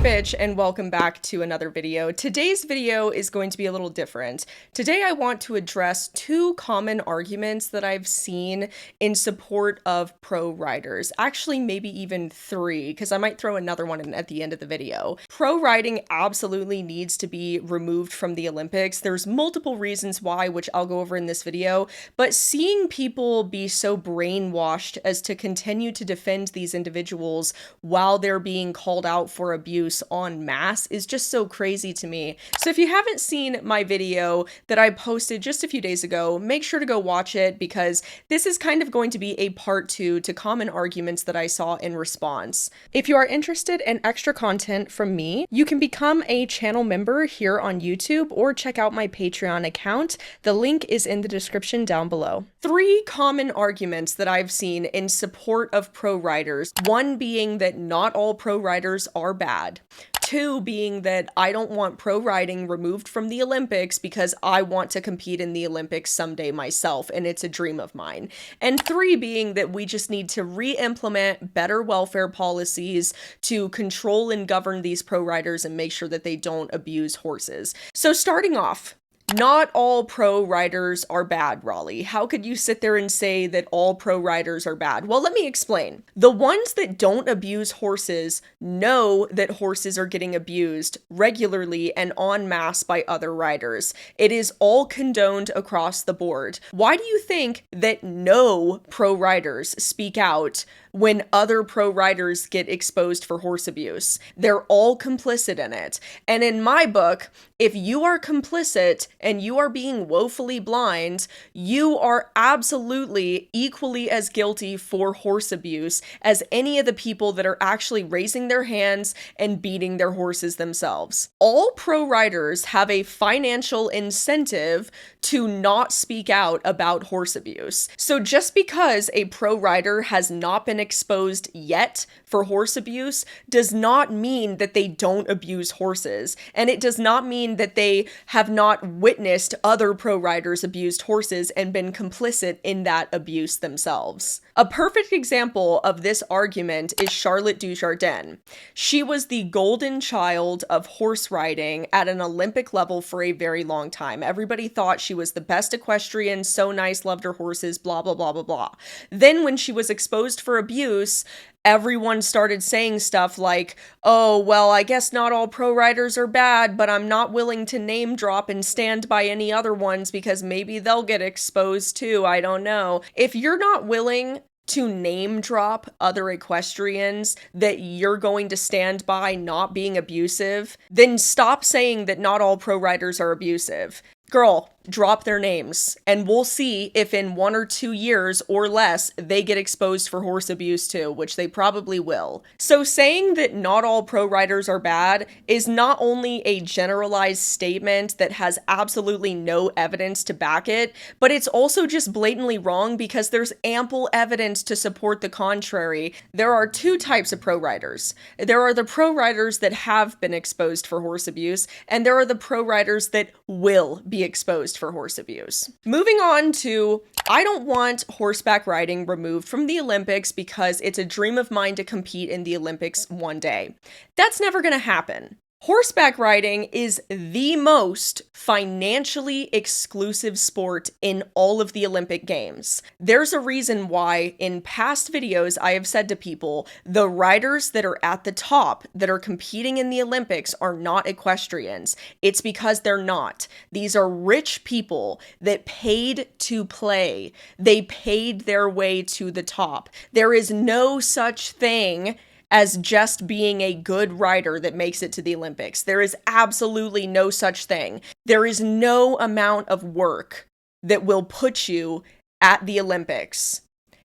bitch, and welcome back to another video. Today's video is going to be a little different. Today I want to address two common arguments that I've seen in support of pro riders. Actually, maybe even three, because I might throw another one in at the end of the video. Pro riding absolutely needs to be removed from the Olympics. There's multiple reasons why, which I'll go over in this video, but seeing people be so brainwashed as to continue to defend these individuals while they're being called out for abuse en masse is just so crazy to me. So if you haven't seen my video that I posted just a few days ago, make sure to go watch it, because this is kind of going to be a part 2 to common arguments that I saw in response. If you are interested in extra content from me, you can become a channel member here on YouTube or check out my Patreon account. The link is in the description down below. Three common arguments that I've seen in support of pro riders. One being that not all pro riders are bad. Two being that I don't want pro riding removed from the Olympics because I want to compete in the Olympics someday myself, and it's a dream of mine. And three being that we just need to re-implement better welfare policies to control and govern these pro riders and make sure that they don't abuse horses. So starting off, not all pro riders are bad, Raleigh. How could you sit there and say that all pro riders are bad? Well, let me explain. The ones that don't abuse horses know that horses are getting abused regularly and en masse by other riders. It is all condoned across the board. Why do you think that no pro riders speak out when other pro riders get exposed for horse abuse? They're all complicit in it. And in my book, if you are complicit and you are being woefully blind, you are absolutely equally as guilty for horse abuse as any of the people that are actually raising their hands and beating their horses themselves. All pro riders have a financial incentive to not speak out about horse abuse. So just because a pro rider has not been exposed yet for horse abuse does not mean that they don't abuse horses. And it does not mean that they have not witnessed other pro riders abused horses and been complicit in that abuse themselves. A perfect example of this argument is Charlotte Dujardin. She was the golden child of horse riding at an Olympic level for a very long time. Everybody thought she was the best equestrian, so nice, loved her horses, blah, blah, blah, blah, blah. Then when she was exposed for abuse, everyone started saying stuff like, oh, well, I guess not all pro riders are bad, but I'm not willing to name drop and stand by any other ones because maybe they'll get exposed too. I don't know. If you're not willing to name drop other equestrians that you're going to stand by not being abusive, then stop saying that not all pro riders are abusive. Girl, drop their names, and we'll see if in 1 or 2 years or less they get exposed for horse abuse too, which they probably will. So saying that not all pro riders are bad is not only a generalized statement that has absolutely no evidence to back it, but it's also just blatantly wrong because there's ample evidence to support the contrary. There are two types of pro riders. There are the pro riders that have been exposed for horse abuse, and there are the pro riders that will be exposed for horse abuse. Moving on to, I don't want horseback riding removed from the Olympics because it's a dream of mine to compete in the Olympics one day. That's never going to happen. Horseback riding is the most financially exclusive sport in all of the Olympic Games. There's a reason why in past videos I have said to people, the riders that are at the top that are competing in the Olympics are not equestrians. It's because they're not. These are rich people that paid to play. They paid their way to the top. There is no such thing as just being a good rider that makes it to the Olympics. There is absolutely no such thing. There is no amount of work that will put you at the Olympics.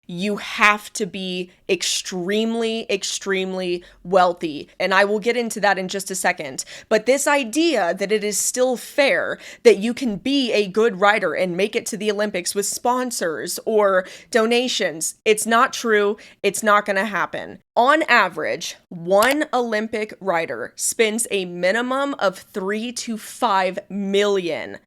You have to be extremely, extremely wealthy. And I will get into that in just a second. But this idea that it is still fair that you can be a good rider and make it to the Olympics with sponsors or donations, it's not true. It's not going to happen. On average, one Olympic rider spends a minimum of $3 to $5 million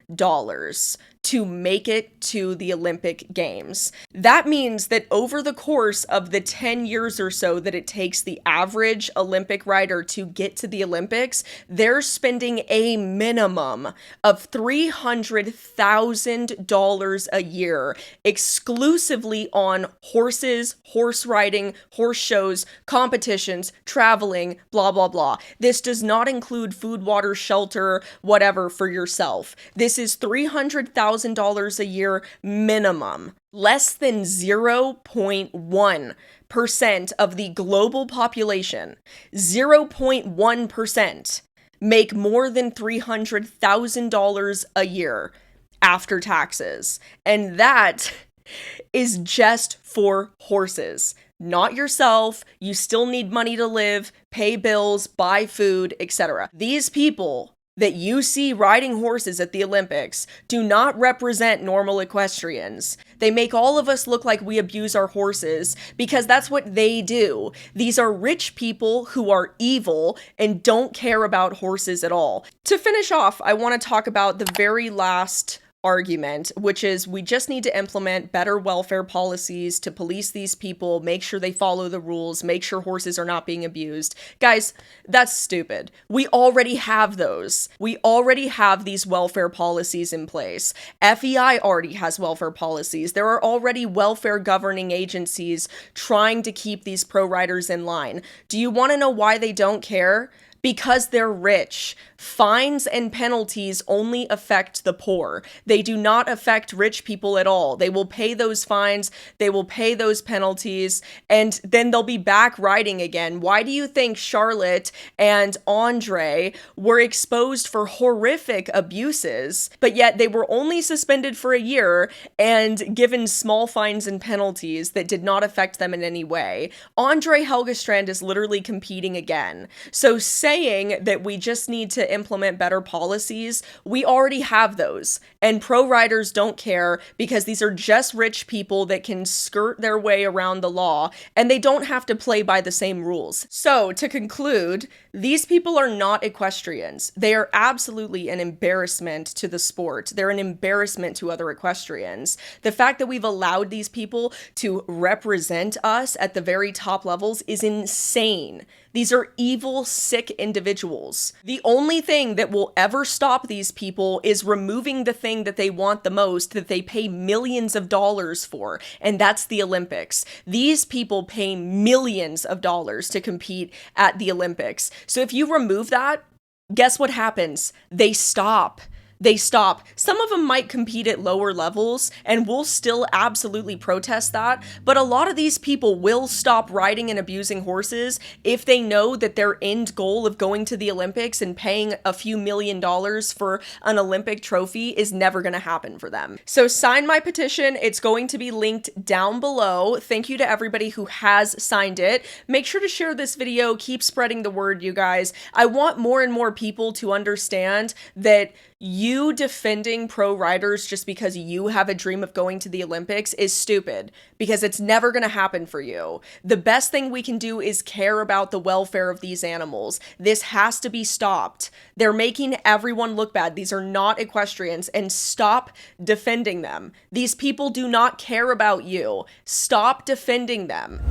to make it to the Olympic Games. That means that over the course of the 10 years or so that it takes the average Olympic rider to get to the Olympics, they're spending a minimum of $300,000 a year exclusively on horses, horse riding, horse shows, competitions, traveling, blah, blah, blah. This does not include food, water, shelter, whatever for yourself. This is $300,000 a year minimum. Less than 0.1% of the global population, 0.1%, make more than $300,000 a year after taxes. And that is just for horses. Not yourself. You still need money to live, pay bills, buy food, etc. These people that you see riding horses at the Olympics do not represent normal equestrians. They make all of us look like we abuse our horses because that's what they do. These are rich people who are evil and don't care about horses at all. To finish off, I want to talk about the very last argument, which is we just need to implement better welfare policies to police these people, make sure they follow the rules, make sure horses are not being abused. Guys, that's stupid. We already have those. We already have these welfare policies in place. FEI already has welfare policies. There are already welfare governing agencies trying to keep these pro riders in line. Do you want to know why they don't care? Because they're rich. Fines and penalties only affect the poor. They do not affect rich people at all. They will pay those fines, they will pay those penalties, and then they'll be back riding again. Why do you think Charlotte and Andre were exposed for horrific abuses, but yet they were only suspended for a year and given small fines and penalties that did not affect them in any way? Andre Helgestrand is literally competing again. So saying that we just need to implement better policies, we already have those. And pro riders don't care because these are just rich people that can skirt their way around the law and they don't have to play by the same rules. So to conclude, these people are not equestrians. They are absolutely an embarrassment to the sport. They're an embarrassment to other equestrians. The fact that we've allowed these people to represent us at the very top levels is insane. These are evil, sick individuals. The only thing that will ever stop these people is removing the thing that they want the most, that they pay millions of dollars for, and that's the Olympics. These people pay millions of dollars to compete at the Olympics. So if you remove that, guess what happens? They stop. They stop. Some of them might compete at lower levels, and we'll still absolutely protest that, but a lot of these people will stop riding and abusing horses if they know that their end goal of going to the Olympics and paying a few $1,000,000 for an Olympic trophy is never going to happen for them. So sign my petition. It's going to be linked down below. Thank you to everybody who has signed it. Make sure to share this video. Keep spreading the word, you guys. I want more and more people to understand that you defending pro riders just because you have a dream of going to the Olympics is stupid, because it's never going to happen for you. The best thing we can do is care about the welfare of these animals. This has to be stopped. They're making everyone look bad. These are not equestrians, and stop defending them. These people do not care about you. Stop defending them.